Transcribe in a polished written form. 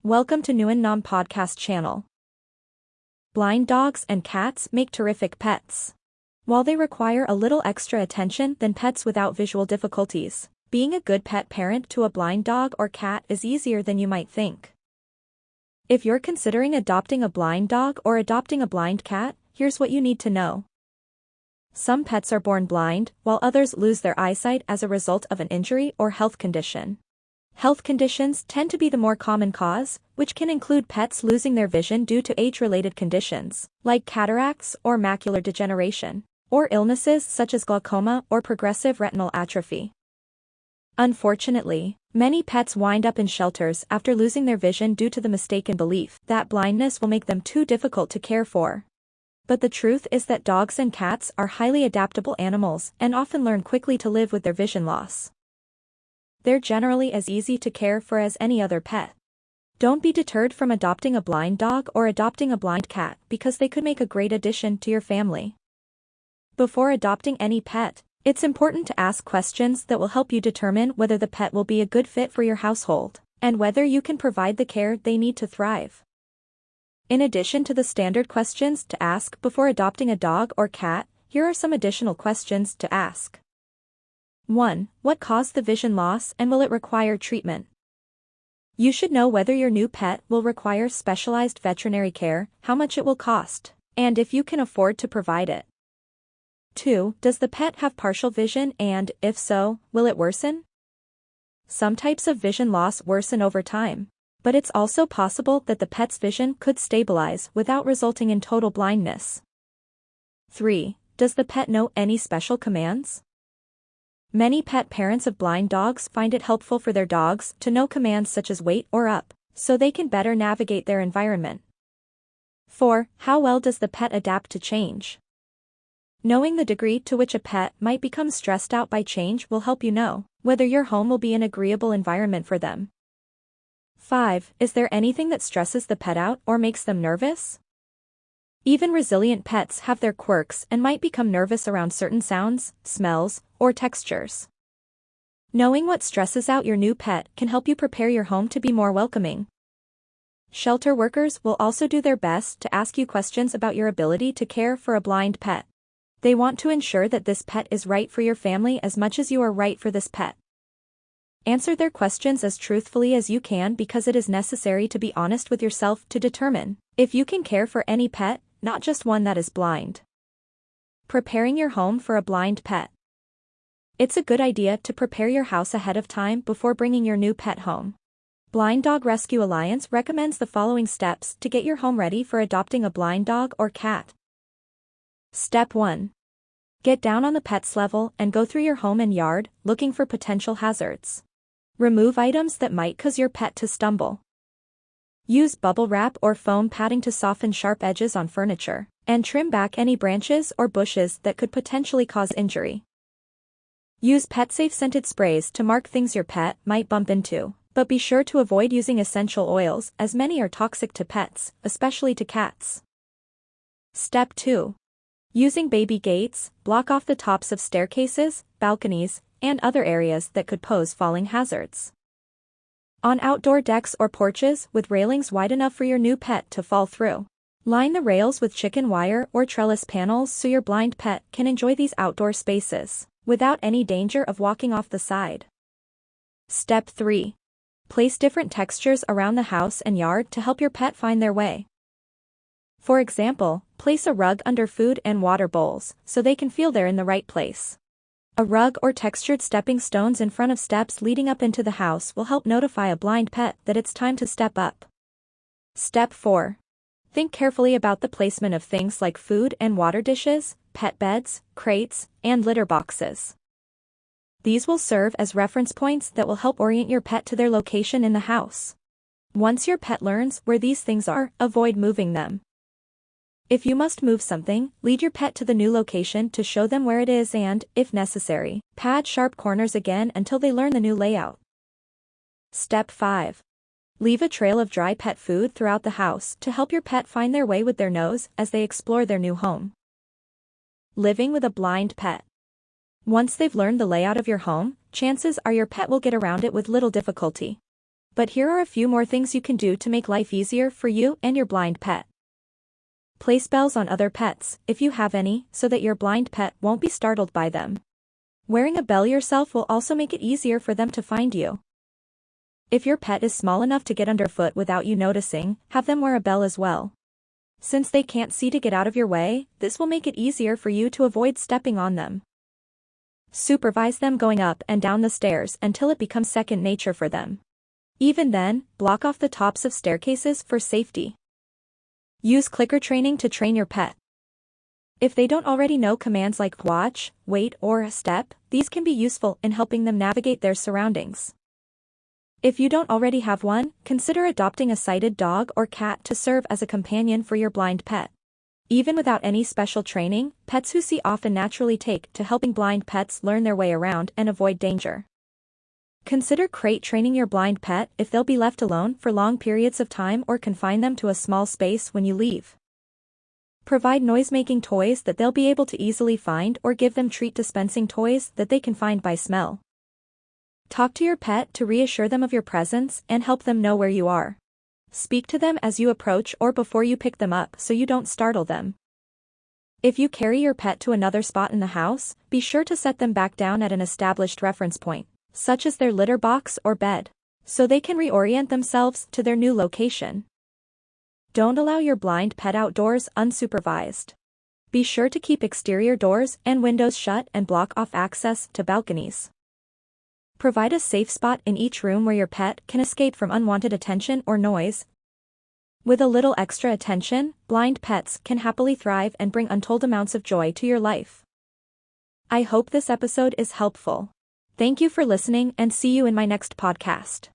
Welcome to Nguyen Nam Podcast channel. Blind dogs and cats make terrific pets. While they require a little extra attention than pets without visual difficulties, being a good pet parent to a blind dog or cat is easier than you might think. If you're considering adopting a blind dog or adopting a blind cat, here's what you need to know. Some pets are born blind, while others lose their eyesight as a result of an injury or health condition. Health conditions tend to be the more common cause, which can include pets losing their vision due to age-related conditions, like cataracts or macular degeneration, or illnesses such as glaucoma or progressive retinal atrophy. Unfortunately, many pets wind up in shelters after losing their vision due to the mistaken belief that blindness will make them too difficult to care for. But the truth is that dogs and cats are highly adaptable animals and often learn quickly to live with their vision loss. They're generally as easy to care for as any other pet. Don't be deterred from adopting a blind dog or adopting a blind cat because they could make a great addition to your family. Before adopting any pet, it's important to ask questions that will help you determine whether the pet will be a good fit for your household, and whether you can provide the care they need to thrive. In addition to the standard questions to ask before adopting a dog or cat, here are some additional questions to ask. 1. What caused the vision loss and will it require treatment? You should know whether your new pet will require specialized veterinary care, how much it will cost, and if you can afford to provide it. 2. Does the pet have partial vision and, if so, will it worsen? Some types of vision loss worsen over time, but it's also possible that the pet's vision could stabilize without resulting in total blindness. 3. Does the pet know any special commands? Many pet parents of blind dogs find it helpful for their dogs to know commands such as wait or up, so they can better navigate their environment. 4. How well does the pet adapt to change? Knowing the degree to which a pet might become stressed out by change will help you know whether your home will be an agreeable environment for them. 5. Is there anything that stresses the pet out or makes them nervous? Even resilient pets have their quirks and might become nervous around certain sounds, smells, or textures. Knowing what stresses out your new pet can help you prepare your home to be more welcoming. Shelter workers will also do their best to ask you questions about your ability to care for a blind pet. They want to ensure that this pet is right for your family as much as you are right for this pet. Answer their questions as truthfully as you can because it is necessary to be honest with yourself to determine if you can care for any pet, not just one that is blind. Preparing your home for a blind pet. It's a good idea to prepare your house ahead of time before bringing your new pet home. Blind Dog Rescue Alliance recommends the following steps to get your home ready for adopting a blind dog or cat. Step 1. Get down on the pet's level and go through your home and yard, looking for potential hazards. Remove items that might cause your pet to stumble. Use bubble wrap or foam padding to soften sharp edges on furniture, and trim back any branches or bushes that could potentially cause injury. Use pet-safe scented sprays to mark things your pet might bump into, but be sure to avoid using essential oils as many are toxic to pets, especially to cats. Step 2. Using baby gates, block off the tops of staircases, balconies, and other areas that could pose falling hazards. On outdoor decks or porches with railings wide enough for your new pet to fall through. Line the rails with chicken wire or trellis panels so your blind pet can enjoy these outdoor spaces without any danger of walking off the side. Step 3. Place different textures around the house and yard to help your pet find their way. For example, place a rug under food and water bowls so they can feel they're in the right place. A rug or textured stepping stones in front of steps leading up into the house will help notify a blind pet that it's time to step up. Step 4. Think carefully about the placement of things like food and water dishes, pet beds, crates, and litter boxes. These will serve as reference points that will help orient your pet to their location in the house. Once your pet learns where these things are, avoid moving them. If you must move something, lead your pet to the new location to show them where it is and, if necessary, pad sharp corners again until they learn the new layout. Step 5. Leave a trail of dry pet food throughout the house to help your pet find their way with their nose as they explore their new home. Living with a blind pet. Once they've learned the layout of your home, chances are your pet will get around it with little difficulty. But here are a few more things you can do to make life easier for you and your blind pet. Place bells on other pets, if you have any, so that your blind pet won't be startled by them. Wearing a bell yourself will also make it easier for them to find you. If your pet is small enough to get underfoot without you noticing, have them wear a bell as well. Since they can't see to get out of your way, this will make it easier for you to avoid stepping on them. Supervise them going up and down the stairs until it becomes second nature for them. Even then, block off the tops of staircases for safety. Use clicker training to train your pet. If they don't already know commands like watch, wait, or step, these can be useful in helping them navigate their surroundings. If you don't already have one, consider adopting a sighted dog or cat to serve as a companion for your blind pet. Even without any special training, pets who see often naturally take to helping blind pets learn their way around and avoid danger. Consider crate training your blind pet if they'll be left alone for long periods of time, or confine them to a small space when you leave. Provide noise-making toys that they'll be able to easily find, or give them treat dispensing toys that they can find by smell. Talk to your pet to reassure them of your presence and help them know where you are. Speak to them as you approach or before you pick them up so you don't startle them. If you carry your pet to another spot in the house, be sure to set them back down at an established reference point, such as their litter box or bed, so they can reorient themselves to their new location. Don't allow your blind pet outdoors unsupervised. Be sure to keep exterior doors and windows shut and block off access to balconies. Provide a safe spot in each room where your pet can escape from unwanted attention or noise. With a little extra attention, blind pets can happily thrive and bring untold amounts of joy to your life. I hope this episode is helpful. Thank you for listening, and see you in my next podcast.